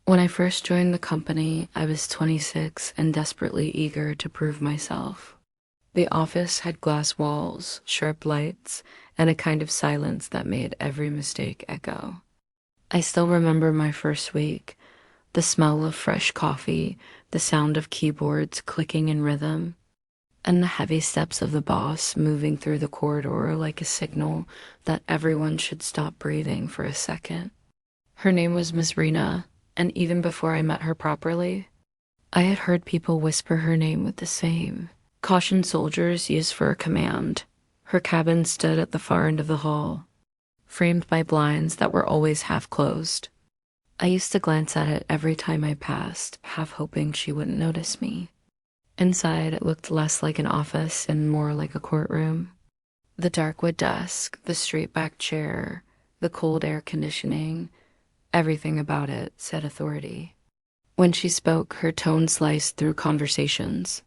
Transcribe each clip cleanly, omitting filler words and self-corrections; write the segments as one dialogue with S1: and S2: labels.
S1: When I first joined the company, I was 26 and desperately eager to prove myself. The office had glass walls, sharp lights, and a kind of silence that made every mistake echo. I still remember my first week, the smell of fresh coffee, the sound of keyboards clicking in rhythm, and the heavy steps of the boss moving through the corridor like a signal that everyone should stop breathing for a second. Her name was Miss Rena, and even before I met her properly, I had heard people whisper her name with the same caution soldiers used for a command. Her cabin stood at the far end of the hall, framed by blinds that were always half closed. I used to glance at it every time I passed, half hoping she wouldn't notice me. Inside, it looked less like an office and more like a courtroom. The dark wood desk, the straight-back chair, the cold air conditioning, everything about it said authority. When she spoke, her tone sliced through conversations.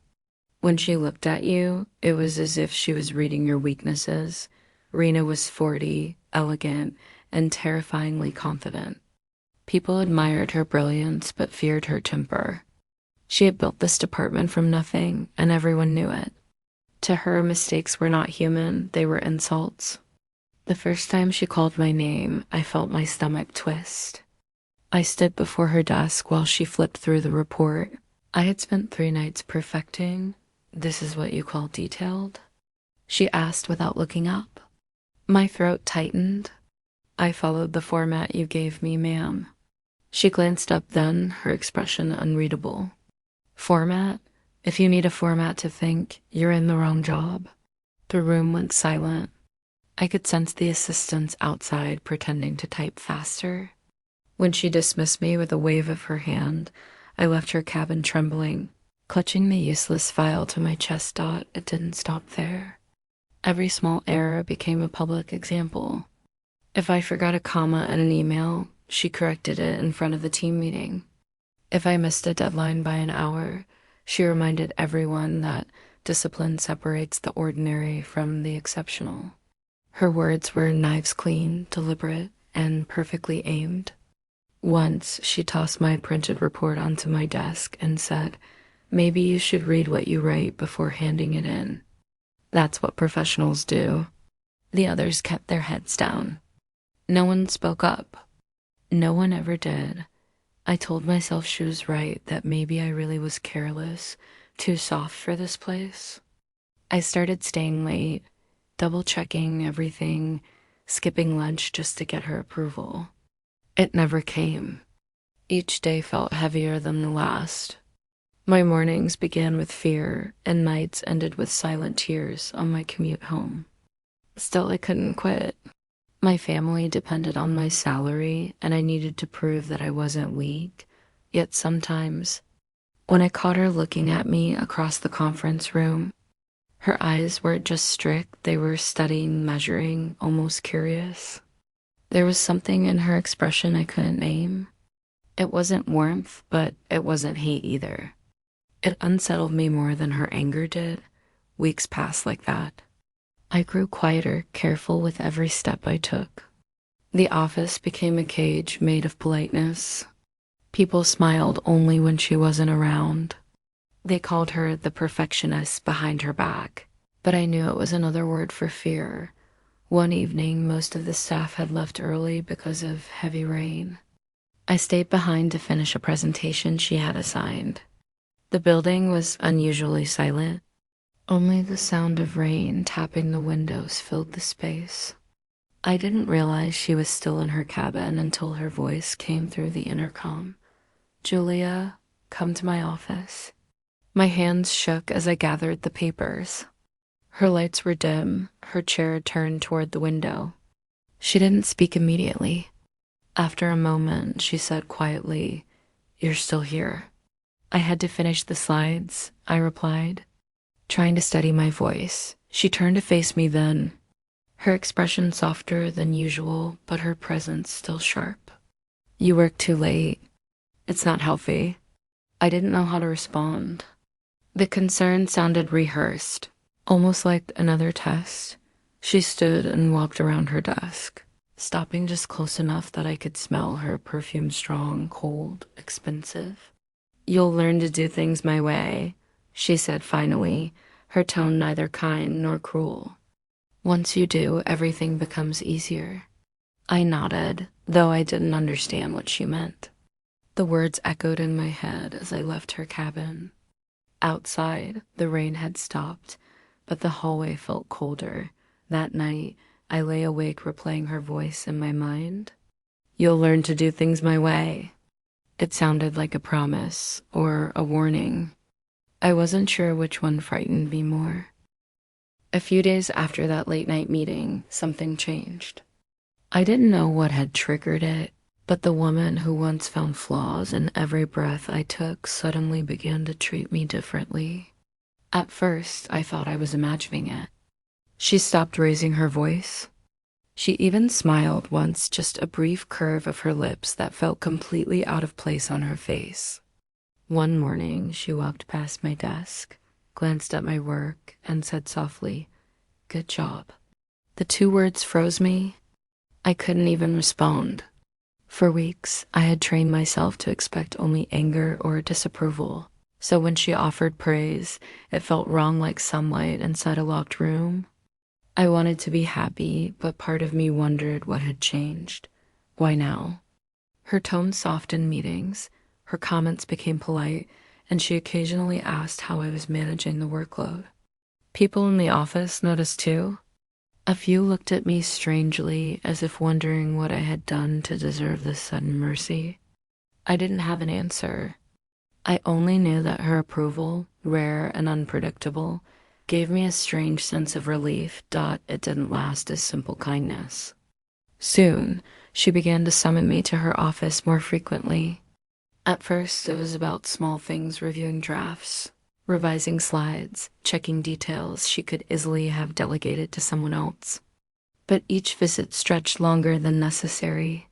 S1: When she looked at you, it was as if she was reading your weaknesses. Rena was 40, elegant, and terrifyingly confident. People admired her brilliance but feared her temper. She had built this department from nothing, and everyone knew it. To her, mistakes were not human, they were insults. The first time she called my name, I felt my stomach twist. I stood before her desk while she flipped through the report. I had spent 3 nights perfecting. "This is what you call detailed?" she asked without looking up. My throat tightened. "I followed the format you gave me, ma'am." She glanced up then, her expression unreadable. "Format? If you need a format to think, you're in the wrong job." The room went silent. I could sense the assistants outside pretending to type faster. When she dismissed me with a wave of her hand, I left her cabin trembling, clutching the useless file to my chest. It didn't stop there. Every small error became a public example. If I forgot a comma in an email, she corrected it in front of the team meeting. If I missed a deadline by an hour, she reminded everyone that discipline separates the ordinary from the exceptional. Her words were knives clean, deliberate, and perfectly aimed. Once, she tossed my printed report onto my desk and said, "Maybe you should read what you write before handing it in. That's what professionals do." The others kept their heads down. No one spoke up. No one ever did. I told myself she was right, that maybe I really was careless, too soft for this place. I started staying late, double-checking everything, skipping lunch just to get her approval. It never came. Each day felt heavier than the last. My mornings began with fear, and nights ended with silent tears on my commute home. Still, I couldn't quit. My family depended on my salary, and I needed to prove that I wasn't weak. Yet sometimes, when I caught her looking at me across the conference room, her eyes weren't just strict, they were studying, measuring, almost curious. There was something in her expression I couldn't name. It wasn't warmth, but it wasn't hate either. It unsettled me more than her anger did. Weeks passed like that. I grew quieter, careful with every step I took. The office became a cage made of politeness. People smiled only when she wasn't around. They called her the perfectionist behind her back, but I knew it was another word for fear. One evening, most of the staff had left early because of heavy rain. I stayed behind to finish a presentation she had assigned. The building was unusually silent. Only the sound of rain tapping the windows filled the space. I didn't realize she was still in her cabin until her voice came through the intercom. "Julia, come to my office." My hands shook as I gathered the papers. Her lights were dim, her chair turned toward the window. She didn't speak immediately. After a moment, she said quietly, "You're still here." "I had to finish the slides," I replied, trying to steady my voice. She turned to face me then, her expression softer than usual, but her presence still sharp. "You work too late. It's not healthy." I didn't know how to respond. The concern sounded rehearsed, almost like another test. She stood and walked around her desk. stopping just close enough that I could smell her perfume, strong, cold, expensive. "You'll learn to do things my way," she said finally, her tone neither kind nor cruel. "Once you do, everything becomes easier." I nodded, though I didn't understand what she meant. The words echoed in my head as I left her cabin. Outside, the rain had stopped, but the hallway felt colder. That night, I lay awake replaying her voice in my mind. "You'll learn to do things my way." It sounded like a promise or a warning. I wasn't sure which one frightened me more. A few days after that late night meeting, something changed. I didn't know what had triggered it, but the woman who once found flaws in every breath I took suddenly began to treat me differently. At first, I thought I was imagining it. She stopped raising her voice. She even smiled once, just a brief curve of her lips that felt completely out of place on her face. One morning, she walked past my desk, glanced at my work, and said softly, "Good job." The two words froze me. I couldn't even respond. For weeks, I had trained myself to expect only anger or disapproval. So when she offered praise, it felt wrong, like sunlight inside a locked room. I wanted to be happy, but part of me wondered what had changed. Why now? Her tone softened meetings, her comments became polite, and she occasionally asked how I was managing the workload. People in the office noticed too. A few looked at me strangely, as if wondering what I had done to deserve this sudden mercy. I didn't have an answer. I only knew that her approval, rare and unpredictable, gave me a strange sense of relief. It didn't last as simple kindness. Soon, she began to summon me to her office more frequently. At first, it was about small things, reviewing drafts, revising slides, checking details she could easily have delegated to someone else. But each visit stretched longer than necessary.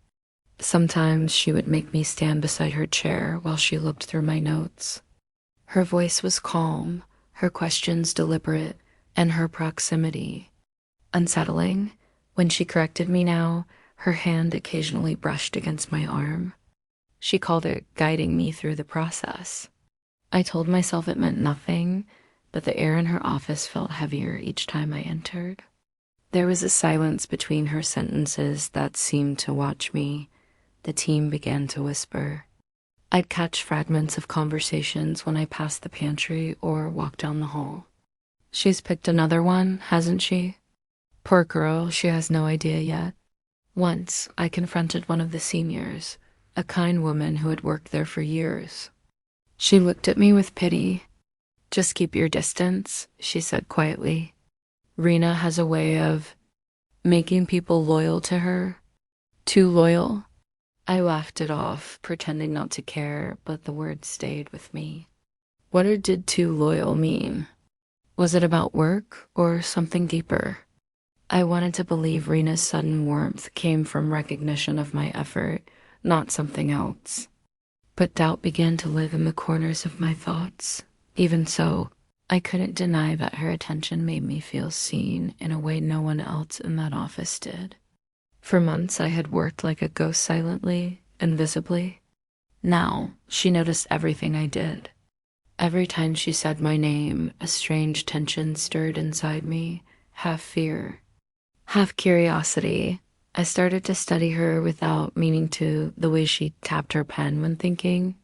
S1: Sometimes she would make me stand beside her chair while she looked through my notes. Her voice was calm, her questions deliberate, and her proximity unsettling. When she corrected me now, her hand occasionally brushed against my arm. She called it guiding me through the process. I told myself it meant nothing, but the air in her office felt heavier each time I entered. There was a silence between her sentences that seemed to watch me. The team began to whisper. I'd catch fragments of conversations when I passed the pantry or walked down the hall. "She's picked another one, hasn't she? Poor girl, she has no idea yet." Once, I confronted one of the seniors, a kind woman who had worked there for years. She looked at me with pity. "Just keep your distance," she said quietly. "Rena has a way of making people loyal to her. Too loyal." I laughed it off, pretending not to care, but the words stayed with me. What did too loyal mean? Was it about work or something deeper? I wanted to believe Rena's sudden warmth came from recognition of my effort, not something else. But doubt began to live in the corners of my thoughts. Even so, I couldn't deny that her attention made me feel seen in a way no one else in that office did. For months, I had worked like a ghost, silently, invisibly. Now, she noticed everything I did. Every time she said my name, a strange tension stirred inside me, half fear, half curiosity. I started to study her without meaning to, the way she tapped her pen when thinking,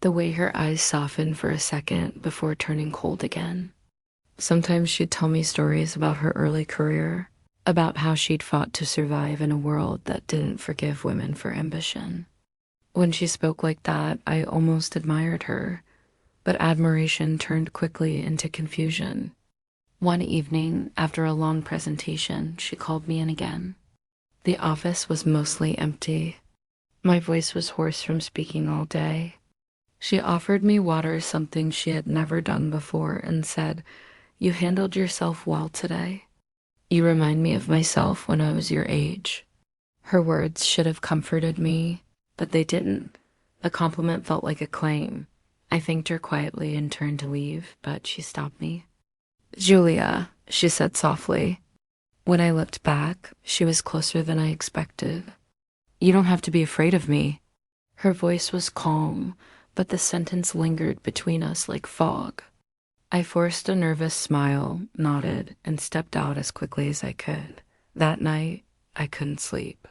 S1: the way her eyes softened for a second before turning cold again. Sometimes she'd tell me stories about her early career, about how she'd fought to survive in a world that didn't forgive women for ambition. When she spoke like that, I almost admired her, but admiration turned quickly into confusion. One evening, after a long presentation, she called me in again. The office was mostly empty. My voice was hoarse from speaking all day. She offered me water, something she had never done before, and said, "You handled yourself well today. You remind me of myself when I was your age." Her words should have comforted me, but they didn't. The compliment felt like a claim. I thanked her quietly and turned to leave, but she stopped me. "Julia," she said softly, When I looked back, she was closer than I expected. "You don't have to be afraid of me." Her voice was calm, but the sentence lingered between us like fog. I forced a nervous smile, nodded, and stepped out as quickly as I could. That night, I couldn't sleep.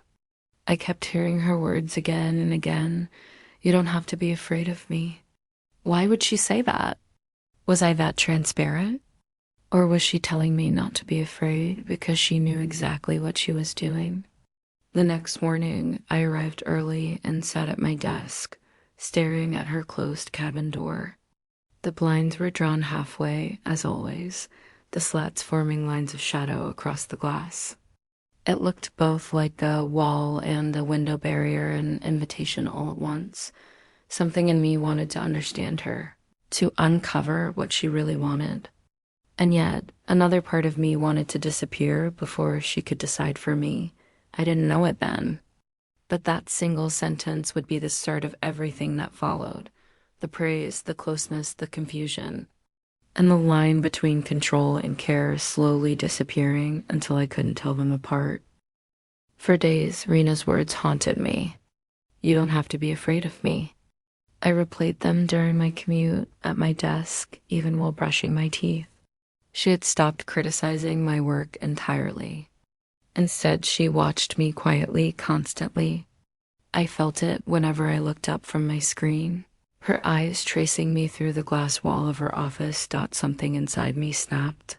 S1: I kept hearing her words again and again. "You don't have to be afraid of me." Why would she say that? Was I that transparent? Or was she telling me not to be afraid because she knew exactly what she was doing? The next morning, I arrived early and sat at my desk, staring at her closed cabin door. The blinds were drawn halfway, as always, the slats forming lines of shadow across the glass. It looked both like a wall and a window barrier, an invitation all at once. Something in me wanted to understand her, to uncover what she really wanted. And yet, another part of me wanted to disappear before she could decide for me. I didn't know it then. But that single sentence would be the start of everything that followed. The praise, the closeness, the confusion. And the line between control and care slowly disappearing until I couldn't tell them apart. For days, Rena's words haunted me. "You don't have to be afraid of me." I replayed them during my commute, at my desk, even while brushing my teeth. She had stopped criticizing my work entirely. Instead, she watched me quietly, constantly. I felt it whenever I looked up from my screen. Her eyes tracing me through the glass wall of her office. Something inside me snapped.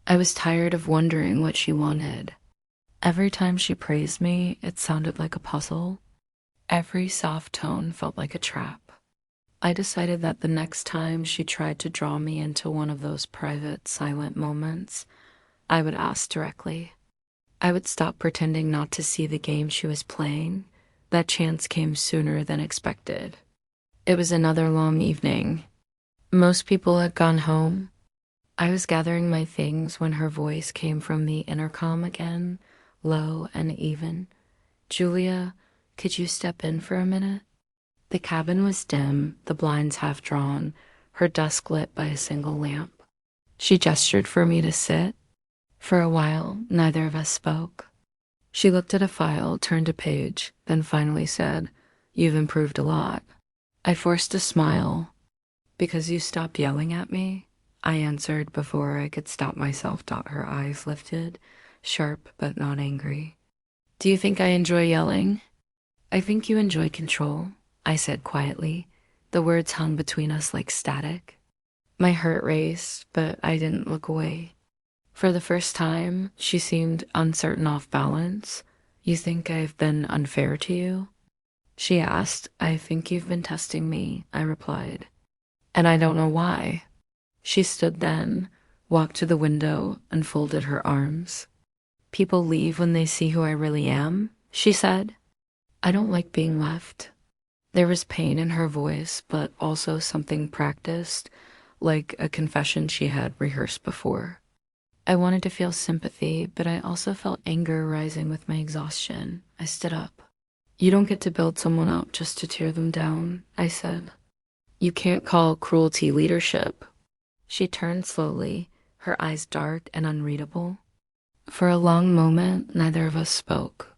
S1: I was tired of wondering what she wanted. Every time she praised me, it sounded like a puzzle. Every soft tone felt like a trap. I decided that the next time she tried to draw me into one of those private, silent moments, I would ask directly. I would stop pretending not to see the game she was playing. That chance came sooner than expected. It was another long evening. Most people had gone home. I was gathering my things when her voice came from the intercom again, low and even. "Julia, could you step in for a minute?" The cabin was dim, the blinds half drawn, her desk lit by a single lamp. She gestured for me to sit. For a while, neither of us spoke. She looked at a file, turned a page, then finally said, "You've improved a lot." I forced a smile. "Because you stopped yelling at me?" I answered before I could stop myself. Her eyes lifted, sharp but not angry. "Do you think I enjoy yelling?" "I think you enjoy control," I said quietly. The words hung between us like static. My heart raced, but I didn't look away. For the first time, she seemed uncertain, off balance. "You think I've been unfair to you?" She asked. "I think you've been testing me," I replied. "And I don't know why." She stood then, walked to the window, and folded her arms. "People leave when they see who I really am," she said. "I don't like being left." There was pain in her voice, but also something practiced, like a confession she had rehearsed before. I wanted to feel sympathy, but I also felt anger rising with my exhaustion. I stood up. "You don't get to build someone up just to tear them down," I said. "You can't call cruelty leadership." She turned slowly, her eyes dark and unreadable. For a long moment, neither of us spoke.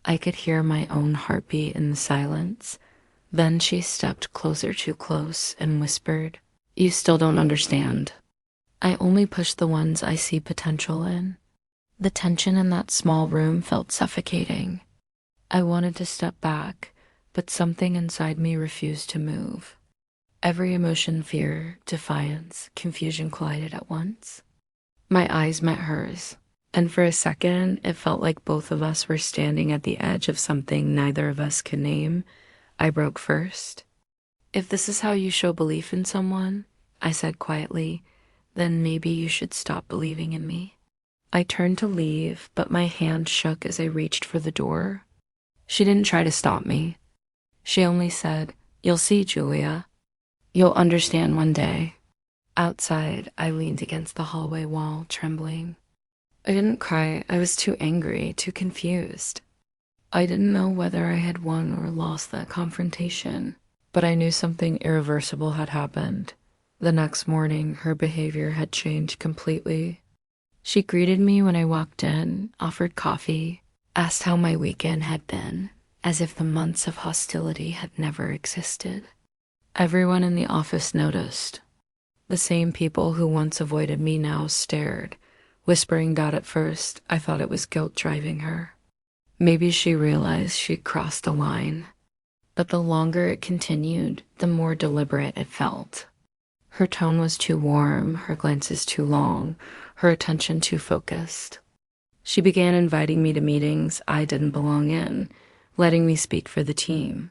S1: I could hear my own heartbeat in the silence. Then she stepped closer, too close, and whispered, "You still don't understand. I only push the ones I see potential in." The tension in that small room felt suffocating. I wanted to step back, but something inside me refused to move. Every emotion, fear, defiance, confusion collided at once. My eyes met hers, and for a second, it felt like both of us were standing at the edge of something neither of us could name. I broke first. "If this is how you show belief in someone," I said quietly, "then maybe you should stop believing in me." I turned to leave, but my hand shook as I reached for the door. She didn't try to stop me. She only said, "You'll see, Julia. You'll understand one day." Outside, I leaned against the hallway wall, trembling. I didn't cry. I was too angry, too confused. I didn't know whether I had won or lost that confrontation, but I knew something irreversible had happened. The next morning, her behavior had changed completely. She greeted me when I walked in, offered coffee, asked how my weekend had been, as if the months of hostility had never existed. Everyone in the office noticed. The same people who once avoided me now stared, whispering that at first I thought it was guilt driving her. Maybe she realized she'd crossed a line, but the longer it continued, the more deliberate it felt. Her tone was too warm, her glances too long, her attention too focused. She began inviting me to meetings I didn't belong in, letting me speak for the team.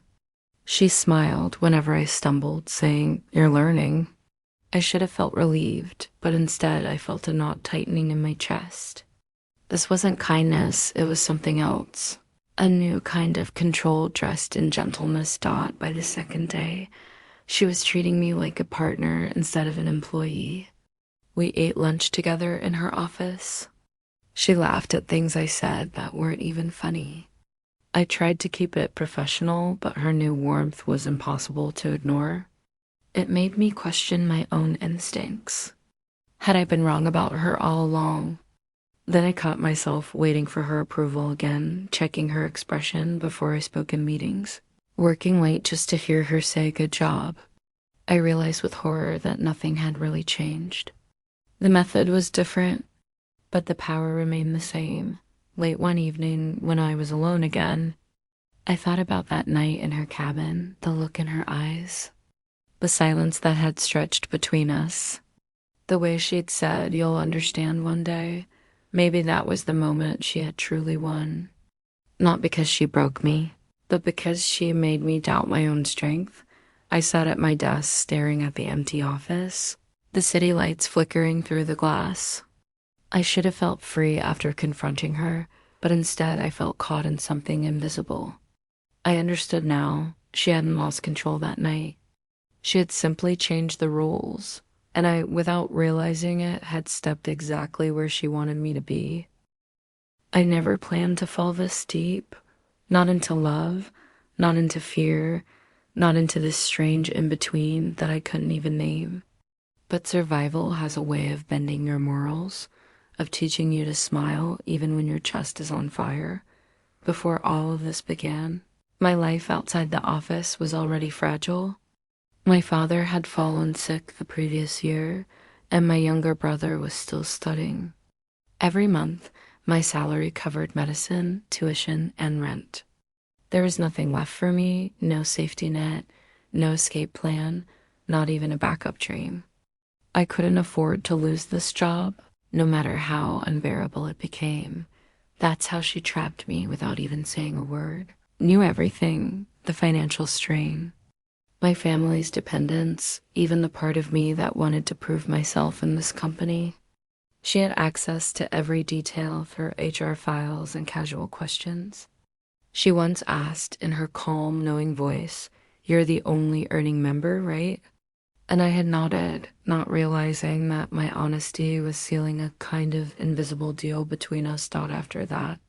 S1: She smiled whenever I stumbled, saying, "You're learning." I should have felt relieved, but instead I felt a knot tightening in my chest. This wasn't kindness, it was something else. A new kind of control dressed in gentleness. By the second day, she was treating me like a partner instead of an employee. We ate lunch together in her office. She laughed at things I said that weren't even funny. I tried to keep it professional, but her new warmth was impossible to ignore. It made me question my own instincts. Had I been wrong about her all along? Then I caught myself waiting for her approval again, checking her expression before I spoke in meetings, working late just to hear her say good job. I realized with horror that nothing had really changed. The method was different, but the power remained the same. Late one evening, when I was alone again, I thought about that night in her cabin, the look in her eyes, the silence that had stretched between us, the way she'd said, "You'll understand one day." Maybe that was the moment she had truly won. Not because she broke me, but because she made me doubt my own strength. I sat at my desk staring at the empty office, the city lights flickering through the glass. I should have felt free after confronting her, but instead I felt caught in something invisible. I understood now. She hadn't lost control that night. She had simply changed the rules, and I, without realizing it, had stepped exactly where she wanted me to be. I never planned to fall this deep, not into love, not into fear, not into this strange in-between that I couldn't even name. But survival has a way of bending your morals, of teaching you to smile even when your chest is on fire. Before all of this began, my life outside the office was already fragile. My father had fallen sick the previous year, and my younger brother was still studying. Every month, my salary covered medicine, tuition, and rent. There was nothing left for me, no safety net, no escape plan, not even a backup dream. I couldn't afford to lose this job, no matter how unbearable it became. That's how she trapped me without even saying a word. Knew everything, the financial strain, my family's dependence, even the part of me that wanted to prove myself in this company. She had access to every detail through HR files and casual questions. She once asked in her calm, knowing voice, "You're the only earning member, right?" And I had nodded, not realizing that my honesty was sealing a kind of invisible deal between us. After that,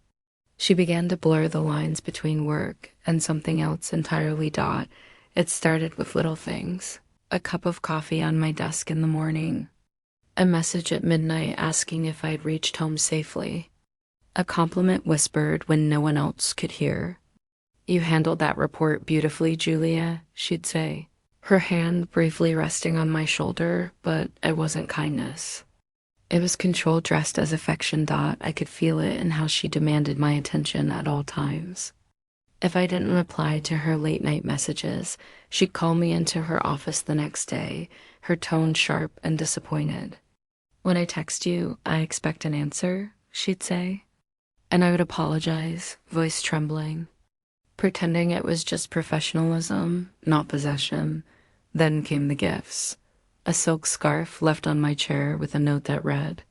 S1: she began to blur the lines between work and something else entirely. It started with little things. A cup of coffee on my desk in the morning. A message at midnight asking if I'd reached home safely. A compliment whispered when no one else could hear. "You handled that report beautifully, Julia," she'd say, her hand briefly resting on my shoulder, but it wasn't kindness. It was control dressed as affection. I could feel it in how she demanded my attention at all times. If I didn't reply to her late-night messages, she'd call me into her office the next day, her tone sharp and disappointed. "When I text you, I expect an answer," she'd say. And I would apologize, voice trembling, pretending it was just professionalism, not possession. Then came the gifts. A silk scarf left on my chair with a note that read,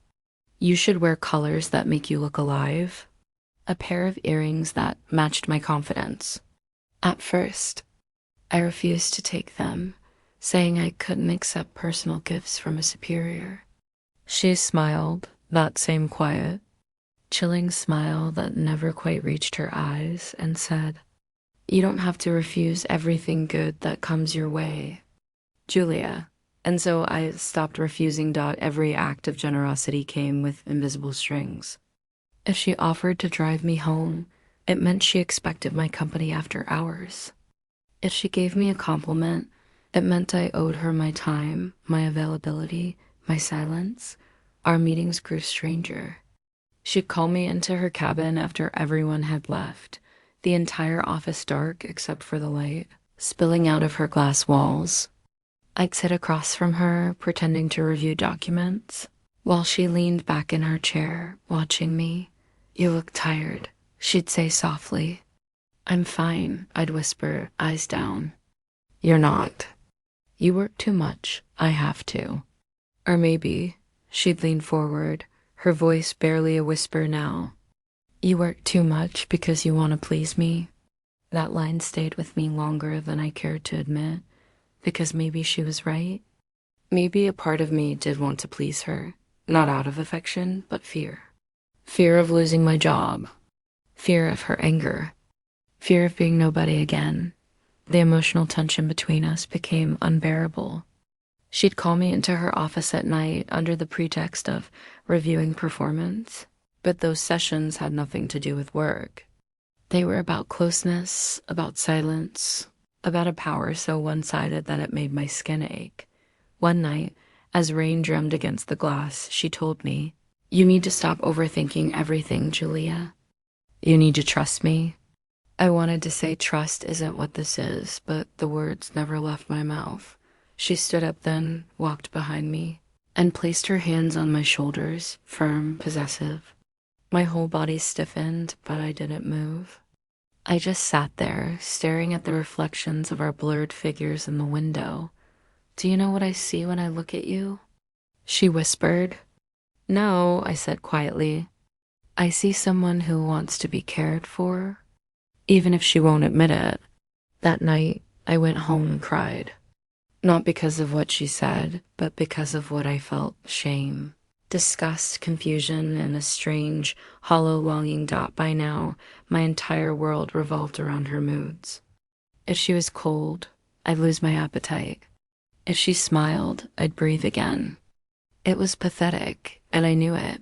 S1: "You should wear colors that make you look alive." A pair of earrings that matched my confidence. At first, I refused to take them, saying I couldn't accept personal gifts from a superior. She smiled, that same quiet, chilling smile that never quite reached her eyes, and said, "You don't have to refuse everything good that comes your way. Julia, And so I stopped refusing. Every act of generosity came with invisible strings. If she offered to drive me home, it meant she expected my company after hours. If she gave me a compliment, it meant I owed her my time, my availability, my silence. Our meetings grew stranger. She'd call me into her cabin after everyone had left, the entire office dark except for the light spilling out of her glass walls. I'd sit across from her, pretending to review documents, while she leaned back in her chair, watching me. "You look tired," she'd say softly. "I'm fine," I'd whisper, eyes down. "You're not. You work too much. I have to." Or maybe she'd lean forward, her voice barely a whisper now. "You work too much because you want to please me." That line stayed with me longer than I cared to admit, because maybe she was right. Maybe a part of me did want to please her, not out of affection, but fear. Fear of losing my job, fear of her anger, fear of being nobody again. The emotional tension between us became unbearable. She'd call me into her office at night under the pretext of reviewing performance, but those sessions had nothing to do with work. They were about closeness, about silence, about a power so one-sided that it made my skin ache. One night, as rain drummed against the glass, she told me, "You need to stop overthinking everything, Julia. You need to trust me." I wanted to say trust isn't what this is, but the words never left my mouth. She stood up then, walked behind me, and placed her hands on my shoulders, firm, possessive. My whole body stiffened, but I didn't move. I just sat there, staring at the reflections of our blurred figures in the window. "Do you know what I see when I look at you?" She whispered. "No," I said quietly. "I see someone who wants to be cared for," even if she won't admit it. That night, I went home and cried. Not because of what she said, but because of what I felt: shame, disgust, confusion, and a strange, hollow longing. By now, my entire world revolved around her moods. If she was cold, I'd lose my appetite. If she smiled, I'd breathe again. It was pathetic, and I knew it.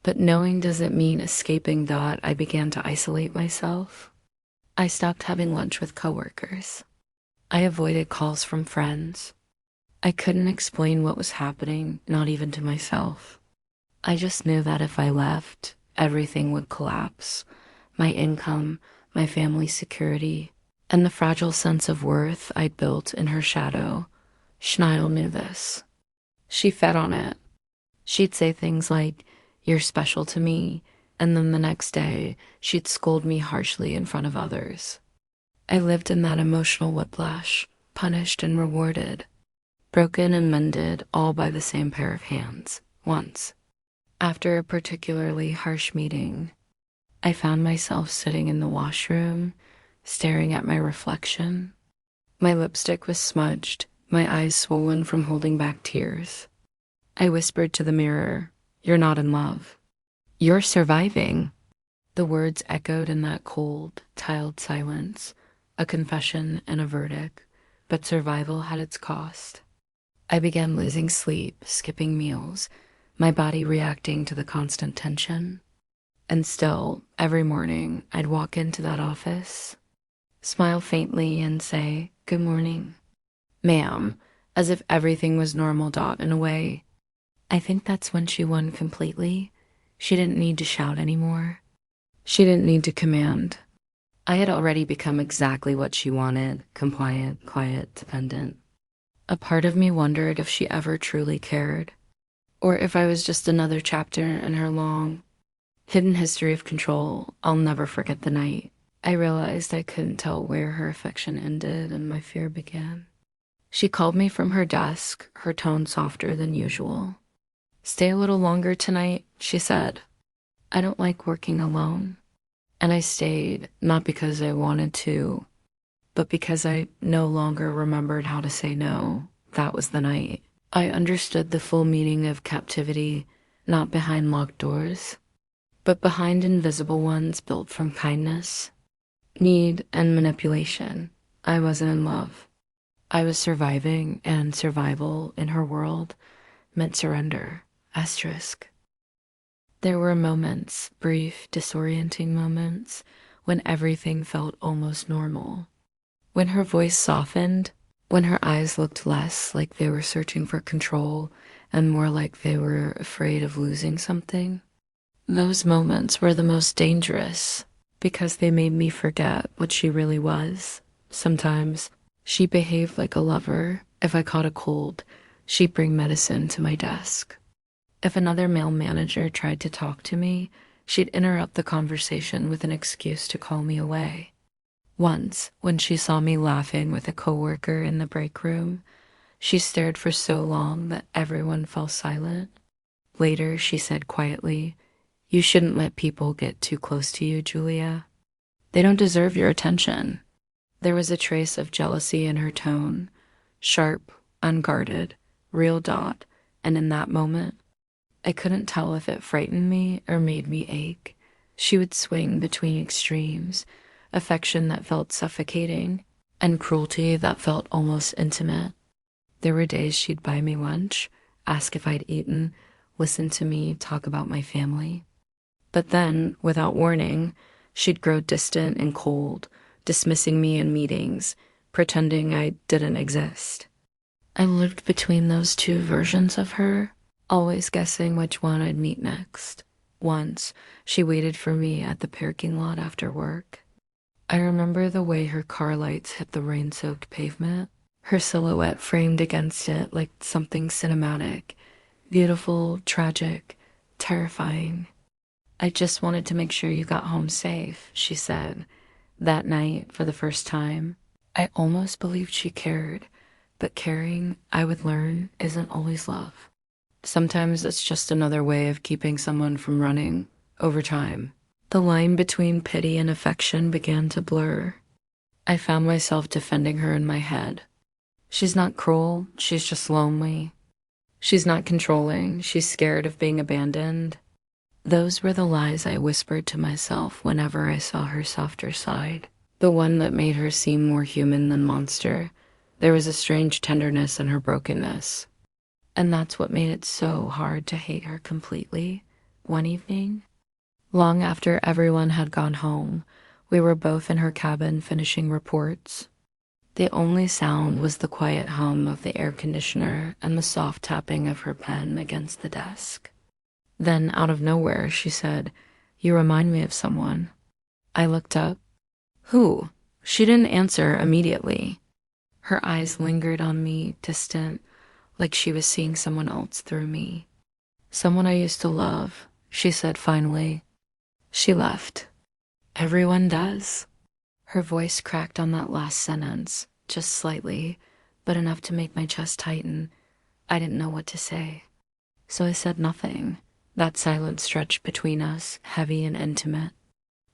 S1: But knowing doesn't mean escaping. I began to isolate myself. I stopped having lunch with coworkers. I avoided calls from friends. I couldn't explain what was happening, not even to myself. I just knew that if I left, everything would collapse. My income, my family's security, and the fragile sense of worth I'd built in her shadow. Schneidel knew this. She fed on it. She'd say things like, "You're special to me," and then the next day, she'd scold me harshly in front of others. I lived in that emotional whiplash, punished and rewarded, broken and mended, all by the same pair of hands, once. After a particularly harsh meeting, I found myself sitting in the washroom, staring at my reflection. My lipstick was smudged, my eyes swollen from holding back tears. I whispered to the mirror, "You're not in love. You're surviving." The words echoed in that cold, tiled silence, a confession and a verdict, but survival had its cost. I began losing sleep, skipping meals, my body reacting to the constant tension. And still, every morning, I'd walk into that office, smile faintly, and say, "Good morning, ma'am," as if everything was normal. In a way, I think that's when she won completely. She didn't need to shout anymore. She didn't need to command. I had already become exactly what she wanted: compliant, quiet, dependent. A part of me wondered if she ever truly cared, or if I was just another chapter in her long, hidden history of control. I'll never forget the night I realized I couldn't tell where her affection ended and my fear began. She called me from her desk, her tone softer than usual. "Stay a little longer tonight," she said. "I don't like working alone." And I stayed, not because I wanted to, but because I no longer remembered how to say no. That was the night I understood the full meaning of captivity, not behind locked doors, but behind invisible ones built from kindness, need, and manipulation. I wasn't in love. I was surviving, and survival in her world meant surrender. Asterisk. There were moments, brief, disorienting moments, when everything felt almost normal. When her voice softened, when her eyes looked less like they were searching for control and more like they were afraid of losing something. Those moments were the most dangerous because they made me forget what she really was. Sometimes she behaved like a lover. If I caught a cold, she'd bring medicine to my desk. If another male manager tried to talk to me, she'd interrupt the conversation with an excuse to call me away. Once, when she saw me laughing with a coworker in the break room, she stared for so long that everyone fell silent. Later, she said quietly, "You shouldn't let people get too close to you, Julia. They don't deserve your attention." There was a trace of jealousy in her tone, sharp, unguarded, real dot, and in that moment, I couldn't tell if it frightened me or made me ache. She would swing between extremes, affection that felt suffocating and cruelty that felt almost intimate. There were days she'd buy me lunch, ask if I'd eaten, listen to me talk about my family. But then, without warning, she'd grow distant and cold, dismissing me in meetings, pretending I didn't exist. I lived between those two versions of her, always guessing which one I'd meet next. Once, she waited for me at the parking lot after work. I remember the way her car lights hit the rain-soaked pavement, her silhouette framed against it like something cinematic, beautiful, tragic, terrifying. "I just wanted to make sure you got home safe," she said. That night, for the first time, I almost believed she cared, but caring, I would learn, isn't always love. Sometimes it's just another way of keeping someone from running, over time. The line between pity and affection began to blur. I found myself defending her in my head. She's not cruel, she's just lonely. She's not controlling, she's scared of being abandoned. Those were the lies I whispered to myself whenever I saw her softer side, the one that made her seem more human than monster. There was a strange tenderness in her brokenness. And that's what made it so hard to hate her completely. One evening, long after everyone had gone home, we were both in her cabin finishing reports. The only sound was the quiet hum of the air conditioner and the soft tapping of her pen against the desk. Then, out of nowhere, she said, "You remind me of someone." I looked up. "Who?" She didn't answer immediately. Her eyes lingered on me, distant, like she was seeing someone else through me. "Someone I used to love," she said finally. She left. Everyone does. Her voice cracked on that last sentence, just slightly, but enough to make my chest tighten. I didn't know what to say. So I said nothing. That silence stretched between us, heavy and intimate.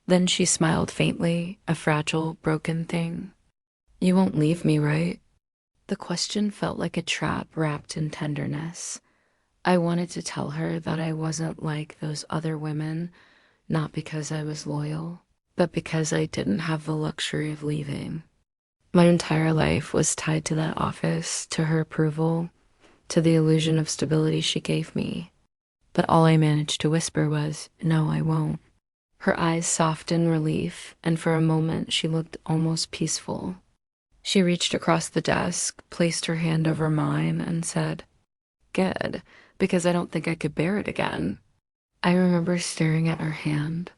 S1: Then she smiled faintly, a fragile, broken thing. "You won't leave me, right?" The question felt like a trap wrapped in tenderness. I wanted to tell her that I wasn't like those other women, not because I was loyal, but because I didn't have the luxury of leaving. My entire life was tied to that office, to her approval, to the illusion of stability she gave me. But all I managed to whisper was, "No, I won't." Her eyes softened in relief, and for a moment she looked almost peaceful. She reached across the desk, placed her hand over mine, and said, "Good, because I don't think I could bear it again." I remember staring at her hand,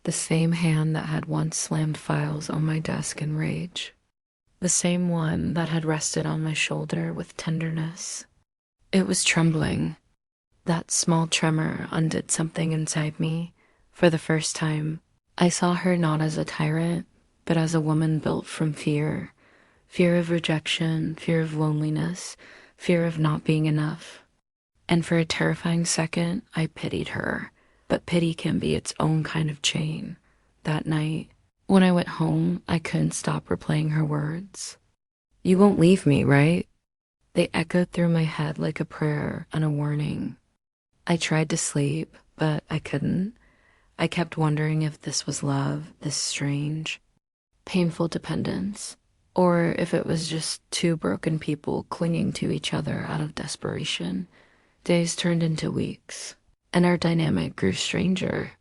S1: the same hand that had once slammed files on my desk in rage, the same one that had rested on my shoulder with tenderness. It was trembling. That small tremor undid something inside me. For the first time, I saw her not as a tyrant, but as a woman built from fear. Fear of rejection, fear of loneliness, fear of not being enough. And for a terrifying second, I pitied her. But pity can be its own kind of chain. That night, when I went home, I couldn't stop replaying her words. "You won't leave me, right?" They echoed through my head like a prayer and a warning. I tried to sleep, but I couldn't. I kept wondering if this was love, this strange, painful dependence. or if it was just two broken people clinging to each other out of desperation. Days turned into weeks, and our dynamic grew stranger.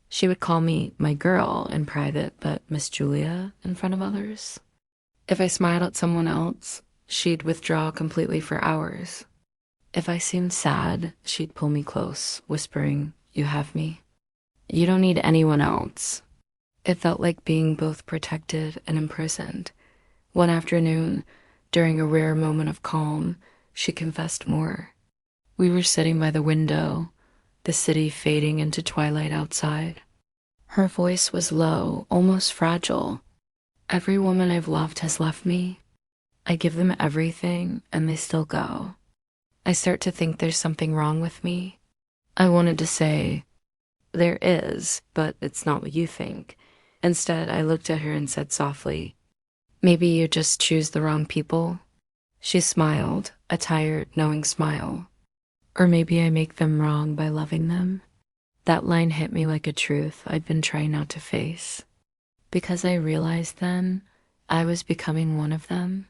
S1: She would call me my girl in private, but Miss Julia in front of others. If I smiled at someone else, she'd withdraw completely for hours. If I seemed sad, she'd pull me close, whispering, "You have me. You don't need anyone else." It felt like being both protected and imprisoned. One afternoon, during a rare moment of calm, she confessed more. We were sitting by the window, the city fading into twilight outside. Her voice was low, almost fragile. "Every woman I've loved has left me. I give them everything, and they still go. I start to think there's something wrong with me." I wanted to say, "There is, but it's not what you think." Instead, I looked at her and said softly, "Maybe you just choose the wrong people." She smiled, a tired, knowing smile. "Or maybe I make them wrong by loving them." That line hit me like a truth I'd been trying not to face. Because I realized then I was becoming one of them.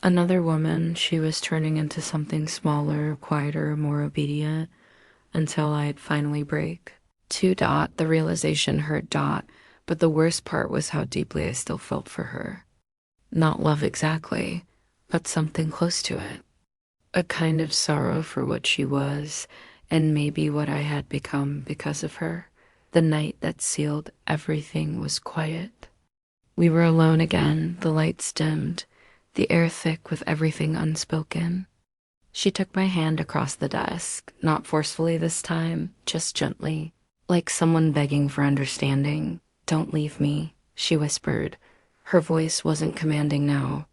S1: Another woman, she was turning into something smaller, quieter, more obedient, until I'd finally break. The realization hurt. But the worst part was how deeply I still felt for her. Not love exactly, but something close to it. A kind of sorrow for what she was, and maybe what I had become because of her. The night that sealed everything was quiet. We were alone again, the lights dimmed, the air thick with everything unspoken. She took my hand across the desk, not forcefully this time, just gently, like someone begging for understanding. "Don't leave me," she whispered. Her voice wasn't commanding now.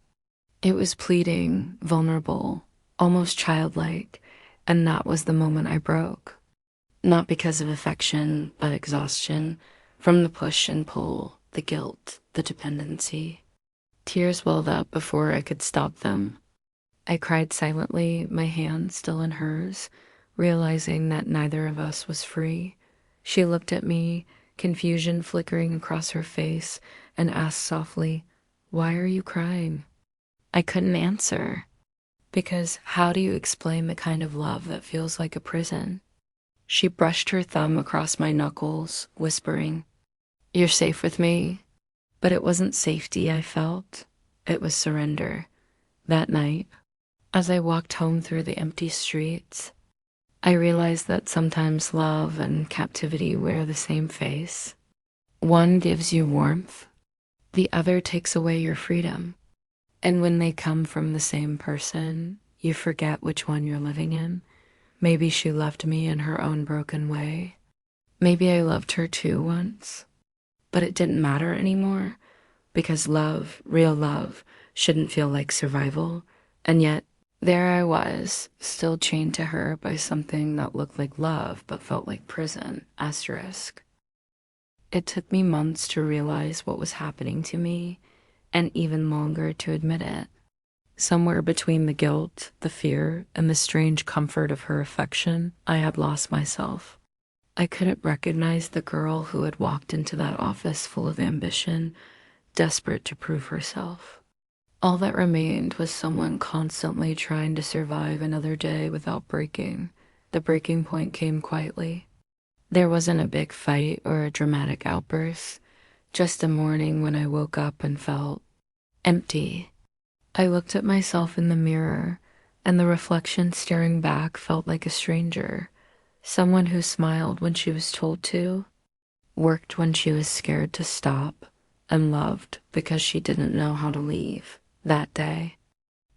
S1: It was pleading, vulnerable, almost childlike, and that was the moment I broke. Not because of affection, but exhaustion, from the push and pull, the guilt, the dependency. Tears welled up before I could stop them. I cried silently, my hand still in hers, realizing that neither of us was free. She looked at me, confusion flickering across her face, and asked softly, "Why are you crying?" I couldn't answer. Because how do you explain the kind of love that feels like a prison? She brushed her thumb across my knuckles, whispering, "You're safe with me." But it wasn't safety I felt. It was surrender. That night, as I walked home through the empty streets, I realized that sometimes love and captivity wear the same face. One gives you warmth, the other takes away your freedom. And when they come from the same person, you forget which one you're living in. Maybe she loved me in her own broken way. Maybe I loved her too once. But it didn't matter anymore, because love, real love, shouldn't feel like survival. And yet, there I was, still chained to her by something that looked like love but felt like prison. Asterisk. It took me months to realize what was happening to me, and even longer to admit it. Somewhere between the guilt, the fear, and the strange comfort of her affection, I had lost myself. I couldn't recognize the girl who had walked into that office full of ambition, desperate to prove herself. All that remained was someone constantly trying to survive another day without breaking. The breaking point came quietly. There wasn't a big fight or a dramatic outburst, just a morning when I woke up and felt empty. I looked at myself in the mirror, and the reflection staring back felt like a stranger. Someone who smiled when she was told to, worked when she was scared to stop, and loved because she didn't know how to leave. That day,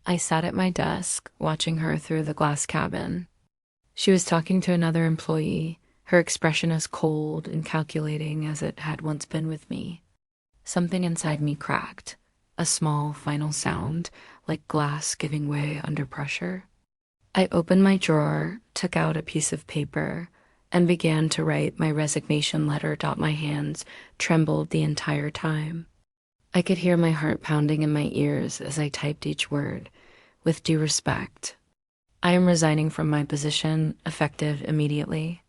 S1: I sat at my desk, watching her through the glass cabin. She was talking to another employee, her expression as cold and calculating as it had once been with me. Something inside me cracked, a small, final sound, like glass giving way under pressure. I opened my drawer, took out a piece of paper, and began to write my resignation letter. My hands trembled the entire time. I could hear my heart pounding in my ears as I typed each word. With due respect, I am resigning from my position, effective immediately.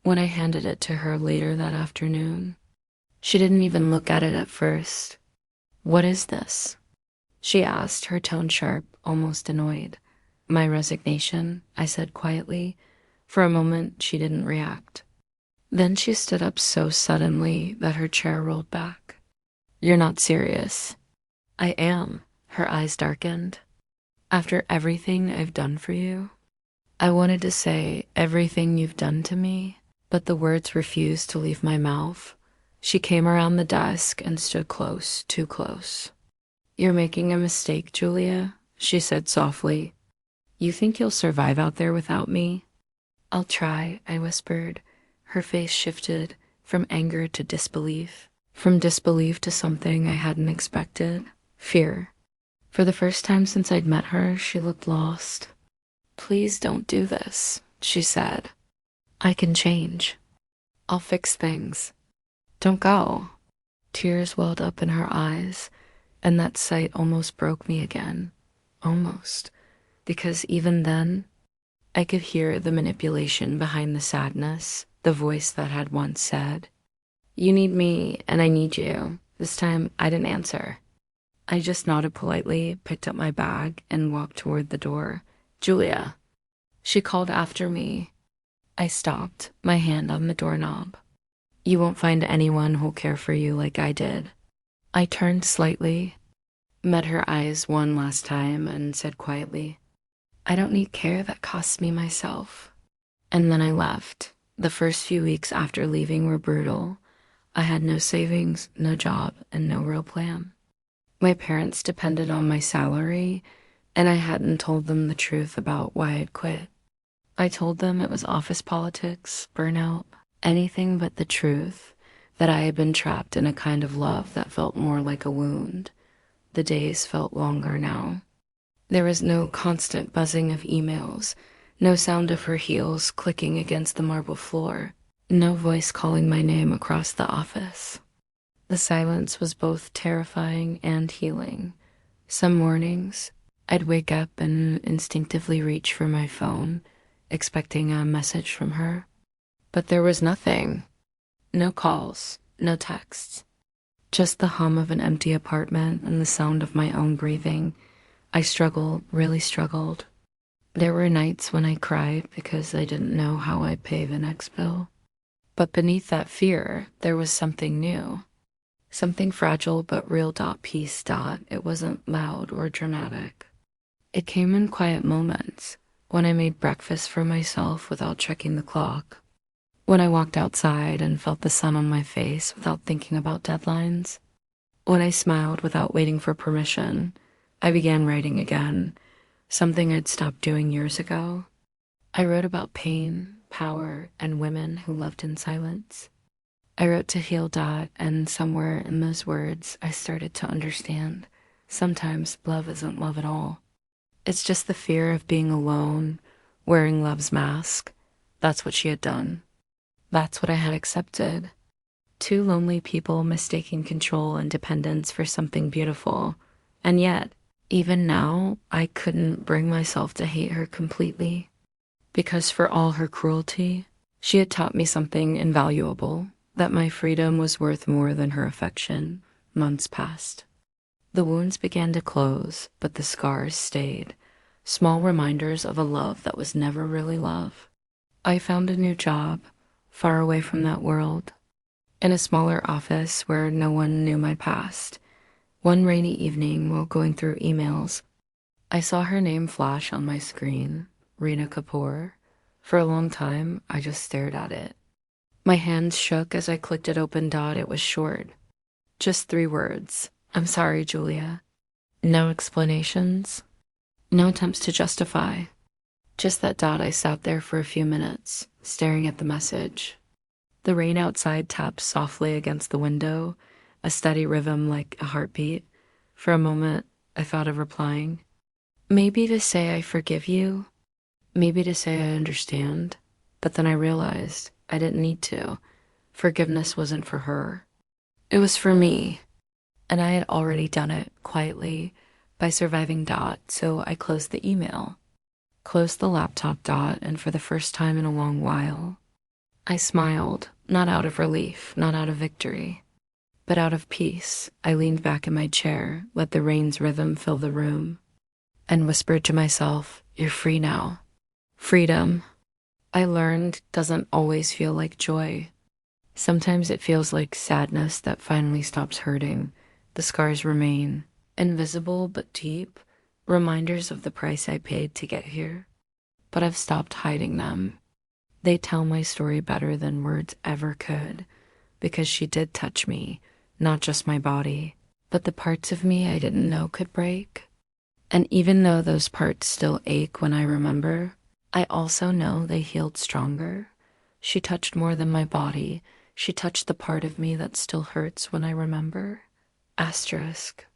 S1: When I handed it to her later that afternoon, she didn't even look at it at first. "What is this?" she asked, her tone sharp, almost annoyed. My resignation, I said quietly. For a moment, she didn't react. Then she stood up so suddenly that her chair rolled back. You're not serious. I am. Her eyes darkened. After everything I've done for you? I wanted to say everything you've done to me, but the words refused to leave my mouth. She came around the desk and stood close, too close. You're making a mistake, Julia, she said softly. You think you'll survive out there without me? I'll try, I whispered. Her face shifted from anger to disbelief, from disbelief to something I hadn't expected, fear. For the first time since I'd met her, she looked lost. Please don't do this, she said. I can change. I'll fix things. Don't go. Tears welled up in her eyes, and that sight almost broke me again. Almost. Because even then, I could hear the manipulation behind the sadness, the voice that had once said, You need me, and I need you. This time, I didn't answer. I just nodded politely, picked up my bag, and walked toward the door. Julia. She called after me. I stopped, my hand on the doorknob. You won't find anyone who'll care for you like I did. I turned slightly, met her eyes one last time, and said quietly, I don't need care that costs me myself. And then I left. The first few weeks after leaving were brutal. I had no savings, no job, and no real plan. My parents depended on my salary, and I hadn't told them the truth about why I'd quit. I told them it was office politics, burnout, anything but the truth, that I had been trapped in a kind of love that felt more like a wound. The days felt longer now. There was no constant buzzing of emails, no sound of her heels clicking against the marble floor, no voice calling my name across the office. The silence was both terrifying and healing. Some mornings, I'd wake up and instinctively reach for my phone, expecting a message from her. But there was nothing. No calls, no texts. Just the hum of an empty apartment and the sound of my own breathing. I struggled, really struggled. There were nights when I cried because I didn't know how I'd pay the next bill. But beneath that fear, there was something new. Something fragile but real. Peace. It wasn't loud or dramatic. It came in quiet moments, when I made breakfast for myself without checking the clock, when I walked outside and felt the sun on my face without thinking about deadlines, when I smiled without waiting for permission. I began writing again, something I'd stopped doing years ago. I wrote about pain, power, and women who loved in silence. I wrote to heal. And somewhere in those words, I started to understand. Sometimes love isn't love at all. It's just the fear of being alone, wearing love's mask. That's what she had done. That's what I had accepted. Two lonely people mistaking control and dependence for something beautiful. And yet, even now, I couldn't bring myself to hate her completely. Because for all her cruelty, she had taught me something invaluable, that my freedom was worth more than her affection. Months passed. The wounds began to close, but the scars stayed, small reminders of a love that was never really love. I found a new job, far away from that world, in a smaller office where no one knew my past. One rainy evening, while going through emails, I saw her name flash on my screen, Reena Kapoor. For a long time, I just stared at it. My hands shook as I clicked it open. It was short. Just 3 words. I'm sorry, Julia. No explanations. No attempts to justify. Just that. I sat there for a few minutes, staring at the message. The rain outside tapped softly against the window, a steady rhythm like a heartbeat. For a moment, I thought of replying. Maybe to say I forgive you. Maybe to say I understand. But then I realized I didn't need to. Forgiveness wasn't for her. It was for me. And I had already done it quietly by surviving. So I closed the email, closed the laptop. And for the first time in a long while, I smiled, not out of relief, not out of victory, But out of peace, I leaned back in my chair, let the rain's rhythm fill the room, and whispered to myself, "You're free now." Freedom, I learned, doesn't always feel like joy. Sometimes it feels like sadness that finally stops hurting. The scars remain, invisible but deep, reminders of the price I paid to get here. But I've stopped hiding them. They tell my story better than words ever could, because she did touch me, not just my body, but the parts of me I didn't know could break. And even though those parts still ache when I remember, I also know they healed stronger. She touched more than my body. She touched the part of me that still hurts when I remember. Asterisk.